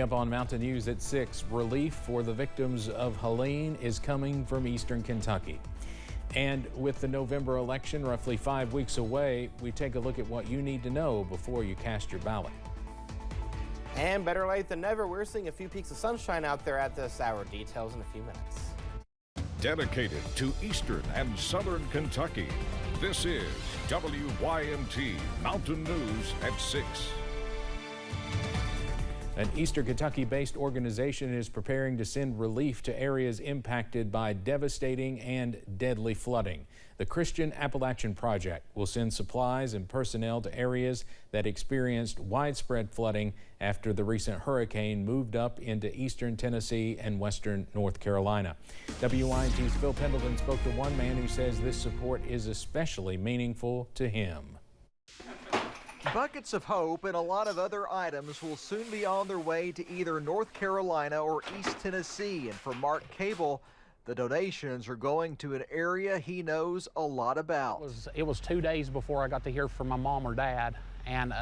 Up on Mountain News at 6, relief for the victims of Helene is coming from eastern Kentucky. And with the November election roughly 5 weeks away, we take a look at what you need to know before you cast your ballot. And better late than never, we're seeing a few peaks of sunshine out there at this hour. Details in a few minutes. Dedicated to eastern and southern Kentucky, this is WYMT Mountain News at 6. An eastern Kentucky-based organization is preparing to send relief to areas impacted by devastating and deadly flooding. The Christian Appalachian Project will send supplies and personnel to areas that experienced widespread flooding after the recent hurricane moved up into eastern Tennessee and western North Carolina. WYMT's Phil Pendleton spoke to one man who says this support is especially meaningful to him. Buckets of hope and a lot of other items will soon be on their way to either North Carolina or East Tennessee. And for Mark Cable, the donations are going to an area he knows a lot about. It was 2 days before I got to hear from my mom or dad, and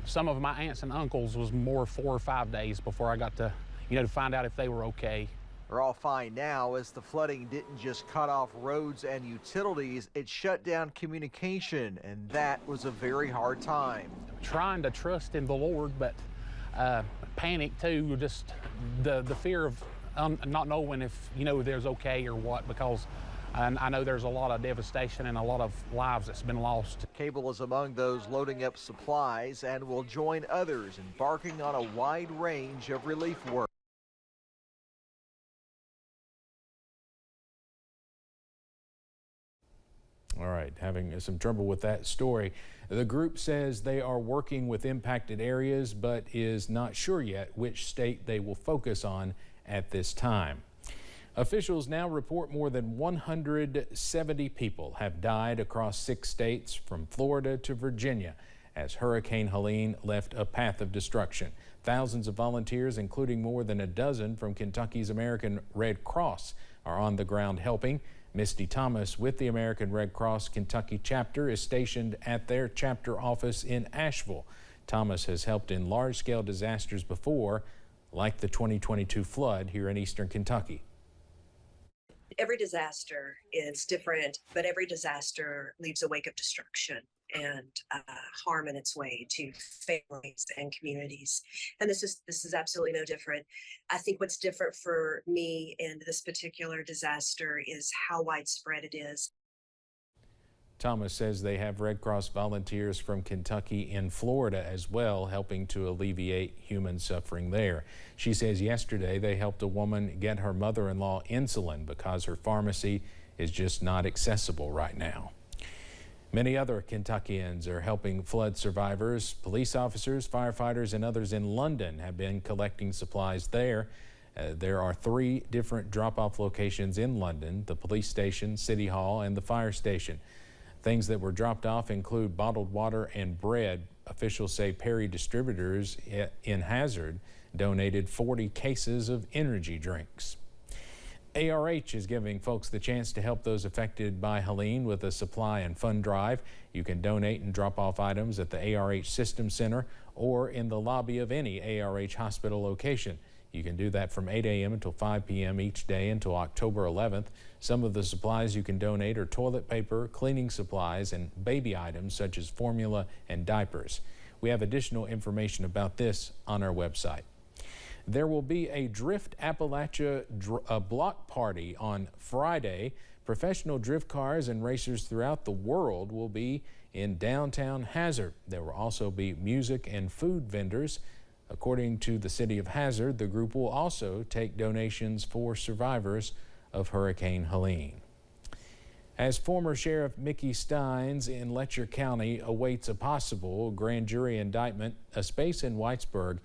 some of my aunts and uncles was more 4 or 5 days before I got to, to find out if they were okay. They're all fine now, as the flooding didn't just cut off roads and utilities, it shut down communication, and that was a very hard time. Trying to trust in the Lord, but panic too, just the fear of not knowing if, there's okay or what, because I know there's a lot of devastation and a lot of lives that's been lost. Cable is among those loading up supplies and will join others embarking on a wide range of relief work. All right, having some trouble with that story. The group says they are working with impacted areas, but is not sure yet which state they will focus on at this time. Officials now report more than 170 people have died across 6 states from Florida to Virginia as Hurricane Helene left a path of destruction. Thousands of volunteers, including more than a dozen from Kentucky's American Red Cross, are on the ground helping. Misty Thomas with the American Red Cross Kentucky chapter is stationed at their chapter office in Asheville. Thomas has helped in large-scale disasters before, like the 2022 flood here in eastern Kentucky. Every disaster is different, but every disaster leaves a wake of destruction and harm in its way to families and communities. And this is absolutely no different. I think what's different for me in this particular disaster is how widespread it is. Thomas says they have Red Cross volunteers from Kentucky and Florida as well, helping to alleviate human suffering there. She says yesterday they helped a woman get her mother-in-law insulin because her pharmacy is just not accessible right now. Many other Kentuckians are helping flood survivors. Police officers, firefighters, and others in London have been collecting supplies there. There are 3 different drop-off locations in London: the police station, City Hall, and the fire station. Things that were dropped off include bottled water and bread. Officials say Perry Distributors in Hazard donated 40 cases of energy drinks. ARH is giving folks the chance to help those affected by Helene with a supply and fund drive. You can donate and drop off items at the ARH System Center or in the lobby of any ARH hospital location. You can do that from 8 a.m. until 5 p.m. each day until October 11th. Some of the supplies you can donate are toilet paper, cleaning supplies, and baby items such as formula and diapers. We have additional information about this on our website. There will be a Drift Appalachia block party on Friday. Professional drift cars and racers throughout the world will be in downtown Hazard. There will also be music and food vendors. According to the city of Hazard, the group will also take donations for survivors of Hurricane Helene. As former Sheriff Mickey Steins in Letcher County awaits a possible grand jury indictment, a space in Whitesburg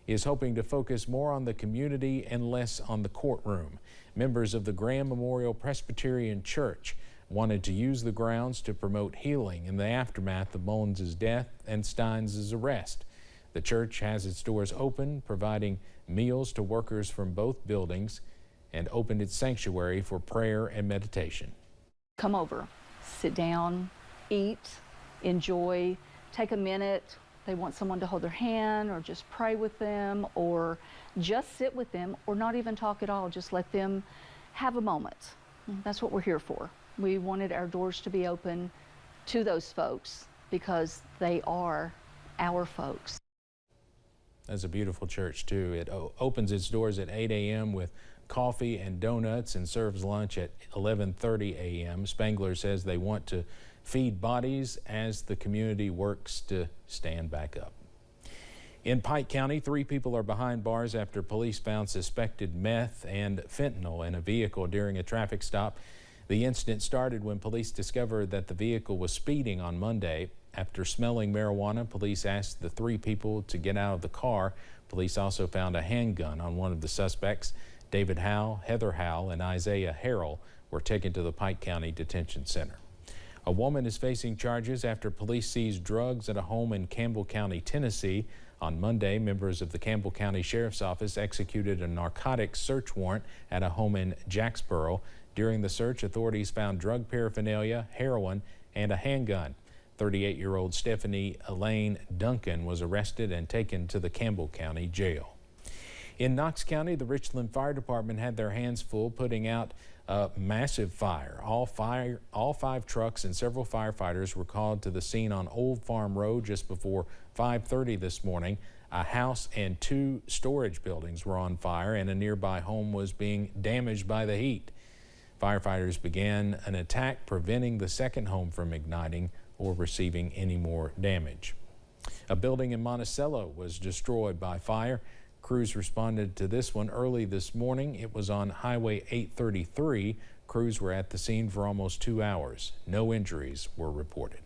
is hoping to focus more on the community and less on the courtroom. Members of the Graham Memorial Presbyterian Church wanted to use the grounds to promote healing in the aftermath of Mullins' death and Steins' arrest. The church has its doors open, providing meals to workers from both buildings, and opened its sanctuary for prayer and meditation. Come over, sit down, eat, enjoy, take a minute, They want someone to hold their hand or just pray with them or just sit with them or not even talk at all. Just let them have a moment. That's what we're here for. We wanted our doors to be open to those folks because they are our folks. That's a beautiful church too. It opens its doors at 8 a.m. with coffee and donuts and serves lunch at 11:30 a.m. Spangler says they want to feed bodies as the community works to stand back up. In Pike County, 3 people are behind bars after police found suspected meth and fentanyl in a vehicle during a traffic stop. The incident started when police discovered that the vehicle was speeding on Monday. After smelling marijuana, police asked the 3 people to get out of the car. Police also found a handgun on one of the suspects. David Howell, Heather Howell, and Isaiah Harrell were taken to the Pike County Detention Center. A woman is facing charges after police seized drugs at a home in Campbell County, Tennessee. On Monday, members of the Campbell County Sheriff's Office executed a narcotics search warrant at a home in Jacksboro. During the search, authorities found drug paraphernalia, heroin, and a handgun. 38-year-old Stephanie Elaine Duncan was arrested and taken to the Campbell County Jail. In Knox County, the Richland Fire Department had their hands full putting out a massive fire. All 5 trucks and several firefighters were called to the scene on Old Farm Road just before 5:30 this morning. A house and 2 storage buildings were on fire, and a nearby home was being damaged by the heat. Firefighters began an attack, preventing the second home from igniting or receiving any more damage. A building in Monticello was destroyed by fire. Crews responded to this one early this morning. It was on Highway 833. Crews were at the scene for almost 2 hours. No injuries were reported.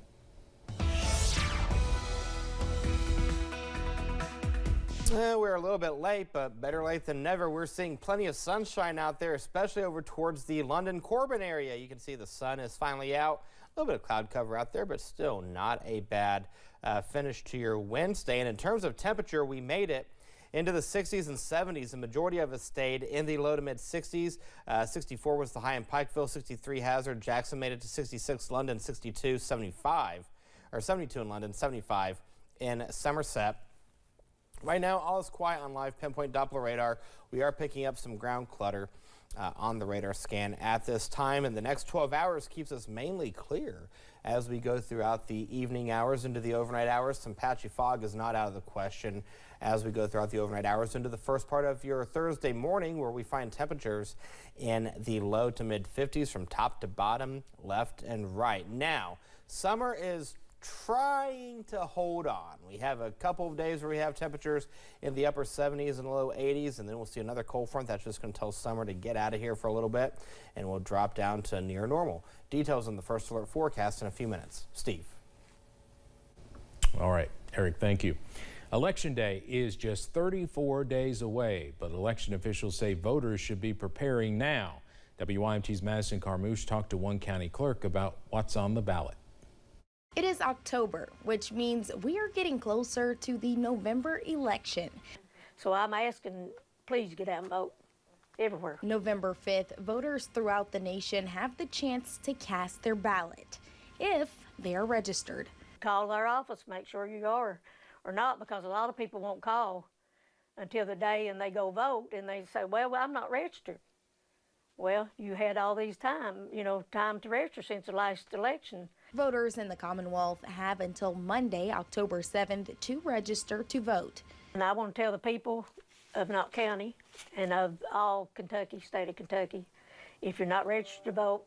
We're a little bit late, but better late than never. We're seeing plenty of sunshine out there, especially over towards the London-Corbin area. You can see the sun is finally out. A little bit of cloud cover out there, but still not a bad finish to your Wednesday. And in terms of temperature, we made it into the 60s and 70s. The majority of us stayed in the low to mid 60s. 64 was the high in Pikeville, 63 Hazard. Jackson made it to 66, London 62, 75, or 72 in London, 75 in Somerset. Right now, all is quiet on live pinpoint Doppler radar. We are picking up some ground clutter on the radar scan at this time, and the next 12 hours keeps us mainly clear as we go throughout the evening hours into the overnight hours. Some patchy fog is not out of the question as we go throughout the overnight hours into the first part of your Thursday morning, where we find temperatures in the low to mid 50s from top to bottom, left and right. Now, summer is trying to hold on. We have a couple of days where we have temperatures in the upper 70s and low 80s, and then we'll see another cold front that's just going to tell summer to get out of here for a little bit, and we'll drop down to near normal. Details on the first alert forecast in a few minutes. Steve. All right, Eric, thank you. Election Day is just 34 days away, but election officials say voters should be preparing now. WYMT's Madison Carmouche talked to one county clerk about what's on the ballot. It is October, which means we are getting closer to the November election. So I'm asking, please get out and vote everywhere. November 5th, voters throughout the nation have the chance to cast their ballot if they are registered. Call our office, make sure you are or not, because a lot of people won't call until the day and they go vote and they say, well, I'm not registered. Well, you had all these time to register since the last election. Voters in the Commonwealth have until Monday, October 7th, to register to vote. And I want to tell the people of Knott County and of all Kentucky, state of Kentucky, if you're not registered to vote,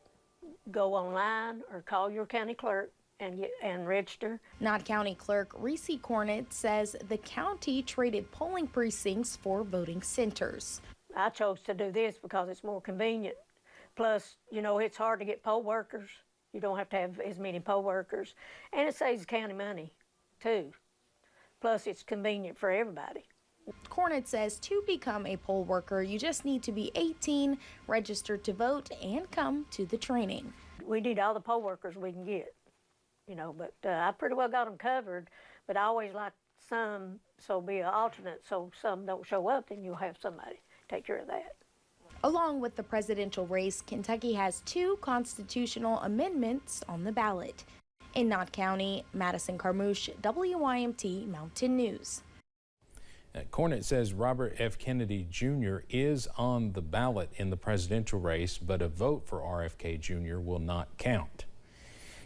go online or call your county clerk and register. Knott County Clerk Reese Cornett says the county traded polling precincts for voting centers. I chose to do this because it's more convenient. Plus, it's hard to get poll workers. You don't have to have as many poll workers. And it saves the county money, too. Plus, it's convenient for everybody. Cornett says to become a poll worker, you just need to be 18, registered to vote, and come to the training. We need all the poll workers we can get, but I pretty well got them covered. But I always like some, so be an alternate, so some don't show up, then you'll have somebody take care of that. Along with the presidential race, Kentucky has 2 constitutional amendments on the ballot. In Knott County, Madison Carmouche, WYMT Mountain News. Cornett says Robert F. Kennedy Jr. is on the ballot in the presidential race, but a vote for RFK Jr. will not count.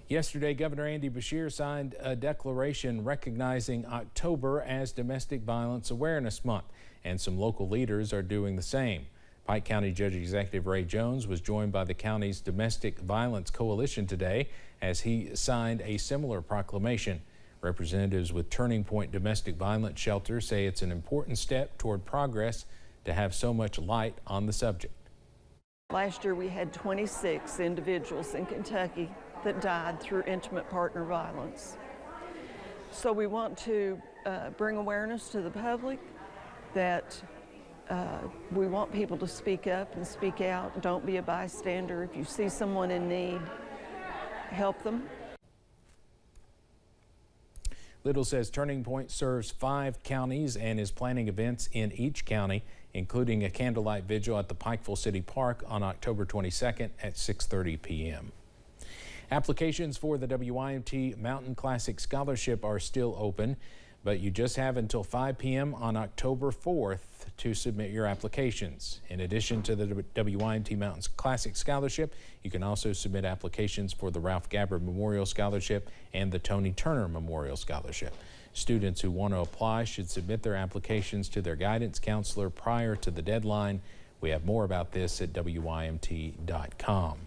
Yesterday, Governor Andy Beshear signed a declaration recognizing October as Domestic Violence Awareness Month, and some local leaders are doing the same. Pike County Judge Executive Ray Jones was joined by the county's Domestic Violence Coalition today as he signed a similar proclamation. Representatives with Turning Point Domestic Violence Shelter say it's an important step toward progress to have so much light on the subject. Last year we had 26 individuals in Kentucky that died through intimate partner violence. So we want to bring awareness to the public that we want people to speak up and speak out. Don't be a bystander. If you see someone in need, help them. Little says Turning Point serves 5 counties and is planning events in each county, including a candlelight vigil at the Pikeville City Park on October 22nd at 6:30 p.m. Applications for the WYMT Mountain Classic Scholarship are still open, but you just have until 5 p.m. on October 4th to submit your applications. In addition to the WYMT Mountain Classic Scholarship, you can also submit applications for the Ralph Gabbard Memorial Scholarship and the Tony Turner Memorial Scholarship. Students who want to apply should submit their applications to their guidance counselor prior to the deadline. We have more about this at WYMT.com.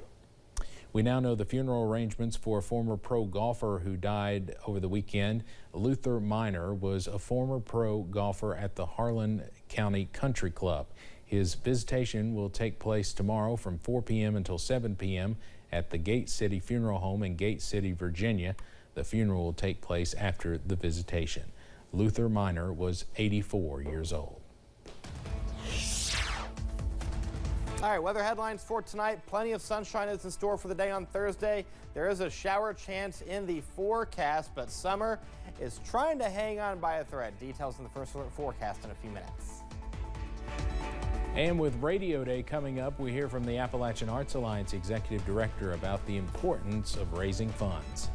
We now know the funeral arrangements for a former pro golfer who died over the weekend. Luther Minor was a former pro golfer at the Harlan County Country Club. His visitation will take place tomorrow from 4 p.m. until 7 p.m. at the Gate City Funeral Home in Gate City, Virginia. The funeral will take place after the visitation. Luther Minor was 84 years old. All right, weather headlines for tonight. Plenty of sunshine is in store for the day on Thursday. There is a shower chance in the forecast, but summer is trying to hang on by a thread. Details in the first alert forecast in a few minutes. And with Radio Day coming up, we hear from the Appalachian Arts Alliance Executive Director about the importance of raising funds.